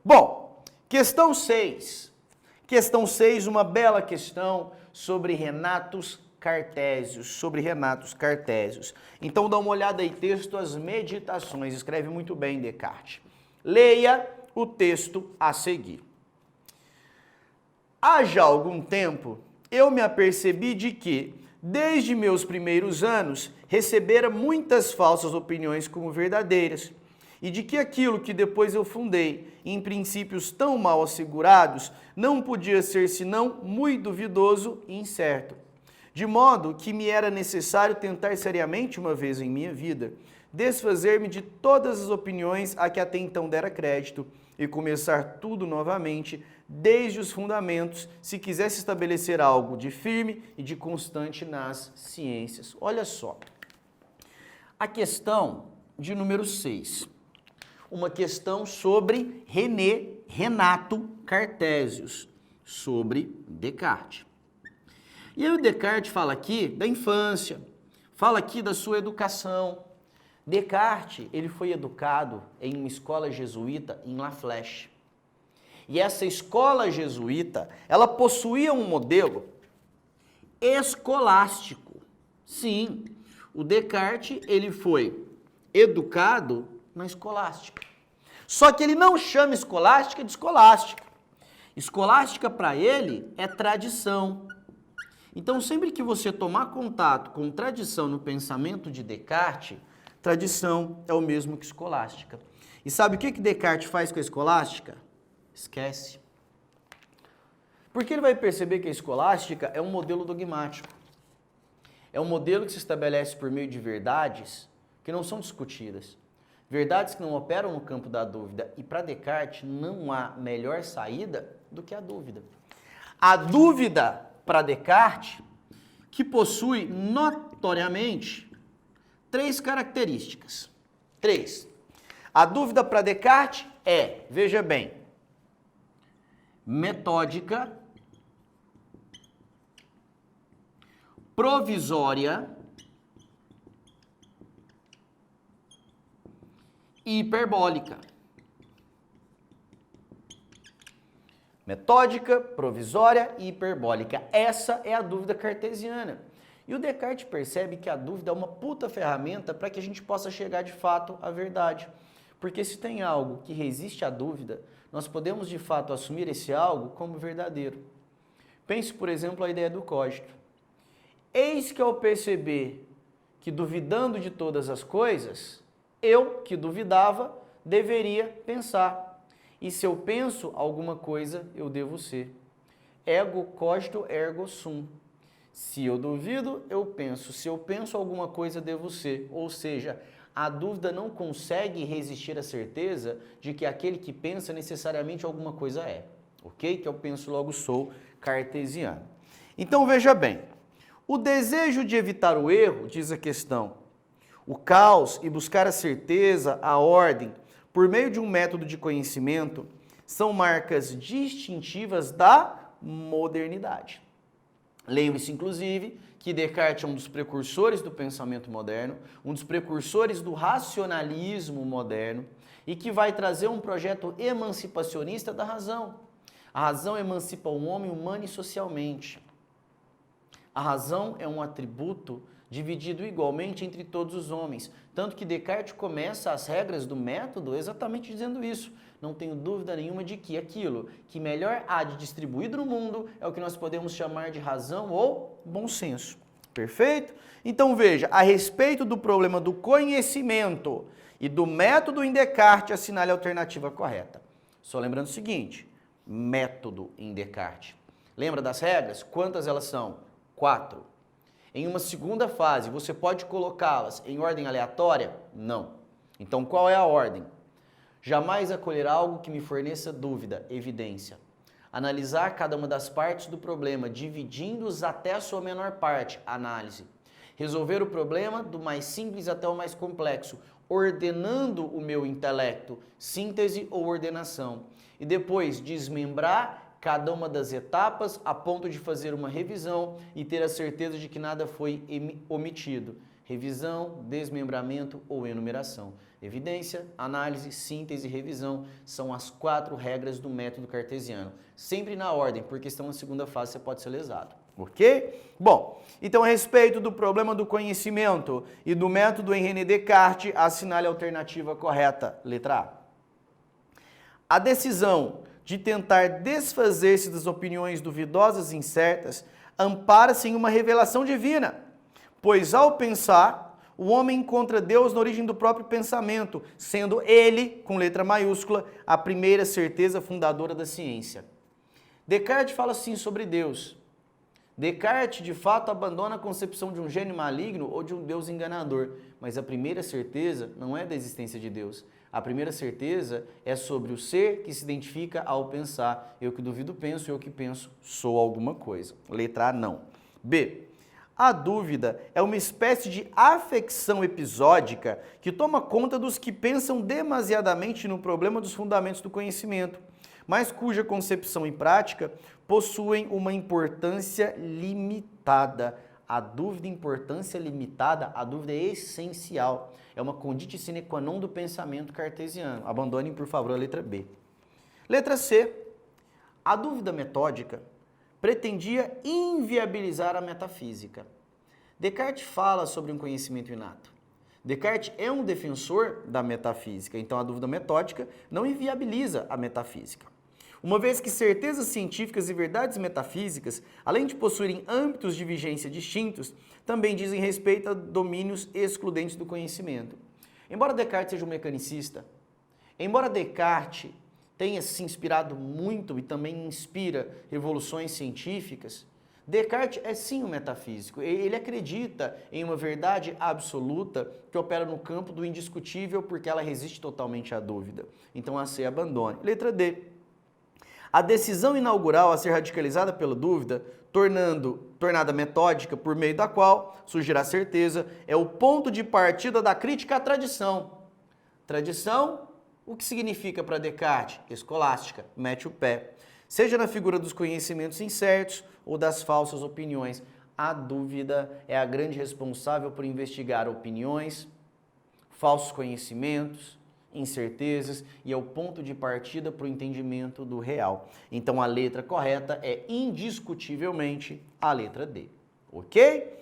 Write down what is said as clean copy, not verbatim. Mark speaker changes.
Speaker 1: Bom, questão 6. Questão 6, uma bela questão sobre Renatos Cartésios, Então dá uma olhada aí, texto As Meditações, escreve muito bem Descartes. Leia o texto a seguir. Há já algum tempo, eu me apercebi de que, desde meus primeiros anos, recebera muitas falsas opiniões como verdadeiras, e de que aquilo que depois eu fundei, em princípios tão mal assegurados, não podia ser senão muito duvidoso e incerto. De modo que me era necessário tentar seriamente uma vez em minha vida, desfazer-me de todas as opiniões a que até então dera crédito e começar tudo novamente, desde os fundamentos, se quisesse estabelecer algo de firme e de constante nas ciências. Olha só, a questão de número 6, uma questão sobre Renato Cartésios, sobre Descartes. E aí o Descartes fala aqui da infância, fala aqui da sua educação. Descartes, ele foi educado em uma escola jesuíta em La Flèche. E essa escola jesuíta, ela possuía um modelo escolástico. Sim, o Descartes, ele foi educado na escolástica. Só que ele não chama escolástica de escolástica. Escolástica para ele é tradição. Então, sempre que você tomar contato com tradição no pensamento de Descartes, tradição é o mesmo que escolástica. E sabe o que Descartes faz com a escolástica? Esquece. Porque ele vai perceber que a escolástica é um modelo dogmático. É um modelo que se estabelece por meio de verdades que não são discutidas. Verdades que não operam no campo da dúvida. E para Descartes não há melhor saída do que a dúvida. A dúvida, para Descartes, que possui notoriamente 3 características. 3. A dúvida para Descartes é, veja bem, metódica, provisória e hiperbólica. Metódica, provisória e hiperbólica. Essa é a dúvida cartesiana. E o Descartes percebe que a dúvida é uma puta ferramenta para que a gente possa chegar de fato à verdade. Porque se tem algo que resiste à dúvida, nós podemos de fato assumir esse algo como verdadeiro. Pense, por exemplo, a ideia do cogito. Eis que ao perceber que duvidando de todas as coisas, eu, que duvidava, deveria pensar. E se eu penso alguma coisa, eu devo ser. Ego cogito ergo sum. Se eu duvido, eu penso. Se eu penso alguma coisa, devo ser. Ou seja, a dúvida não consegue resistir à certeza de que aquele que pensa necessariamente alguma coisa é. Ok? Que eu penso logo sou cartesiano. Então veja bem, o desejo de evitar o erro, diz a questão, o caos e buscar a certeza, a ordem, por meio de um método de conhecimento, são marcas distintivas da modernidade. Lembre-se, inclusive, que Descartes é um dos precursores do pensamento moderno, um dos precursores do racionalismo moderno e que vai trazer um projeto emancipacionista da razão. A razão emancipa o homem humano e socialmente. A razão é um atributo dividido igualmente entre todos os homens. Tanto que Descartes começa as regras do método exatamente dizendo isso. Não tenho dúvida nenhuma de que aquilo que melhor há de distribuído no mundo é o que nós podemos chamar de razão ou bom senso. Perfeito? Então veja, a respeito do problema do conhecimento e do método em Descartes, assinale a alternativa correta. Só lembrando o seguinte, método em Descartes. Lembra das regras? Quantas elas são? 4. Em uma segunda fase, você pode colocá-las em ordem aleatória? Não. Então, qual é a ordem? Jamais acolher algo que me forneça dúvida, evidência. Analisar cada uma das partes do problema, dividindo-os até a sua menor parte, análise. Resolver o problema do mais simples até o mais complexo, ordenando o meu intelecto, síntese ou ordenação. E depois, desmembrar cada uma das etapas a ponto de fazer uma revisão e ter a certeza de que nada foi omitido. revisão, desmembramento ou enumeração. Evidência, análise, síntese e revisão são as 4 regras do método cartesiano. Sempre na ordem, porque estão na segunda fase, você pode ser lesado. Ok? Bom, então a respeito do problema do conhecimento e do método em René Descartes, assinale a alternativa correta, letra A. A decisão de tentar desfazer-se das opiniões duvidosas e incertas ampara-se em uma revelação divina, pois ao pensar, o homem encontra Deus na origem do próprio pensamento, sendo ele, com letra maiúscula, a primeira certeza fundadora da ciência. Descartes fala assim sobre Deus. Descartes, de fato, abandona a concepção de um gênio maligno ou de um Deus enganador, mas a primeira certeza não é da existência de Deus. A primeira certeza é sobre o ser que se identifica ao pensar. Eu que duvido penso, eu que penso sou alguma coisa. Letra A, não. B. A dúvida é uma espécie de afecção episódica que toma conta dos que pensam demasiadamente no problema dos fundamentos do conhecimento, mas cuja concepção e prática possuem uma importância limitada. A dúvida, importância limitada, a dúvida é essencial. É uma conditio sine qua non do pensamento cartesiano. Abandonem, por favor, a letra B. Letra C. A dúvida metódica pretendia inviabilizar a metafísica. Descartes fala sobre um conhecimento inato. Descartes é um defensor da metafísica, então a dúvida metódica não inviabiliza a metafísica. Uma vez que certezas científicas e verdades metafísicas, além de possuírem âmbitos de vigência distintos, também dizem respeito a domínios excludentes do conhecimento. Embora Descartes seja um mecanicista, embora Descartes tenha se inspirado muito e também inspira revoluções científicas, Descartes é sim um metafísico. Ele acredita em uma verdade absoluta que opera no campo do indiscutível porque ela resiste totalmente à dúvida. Então a C abandone. Letra D. A decisão inaugural a ser radicalizada pela dúvida, tornada metódica por meio da qual surgirá certeza, é o ponto de partida da crítica à tradição. Tradição, o que significa para Descartes? Escolástica, mete o pé. Seja na figura dos conhecimentos incertos ou das falsas opiniões. A dúvida é a grande responsável por investigar opiniões, falsos conhecimentos, incertezas e é o ponto de partida para o entendimento do real. Então a letra correta é indiscutivelmente a letra D. Ok?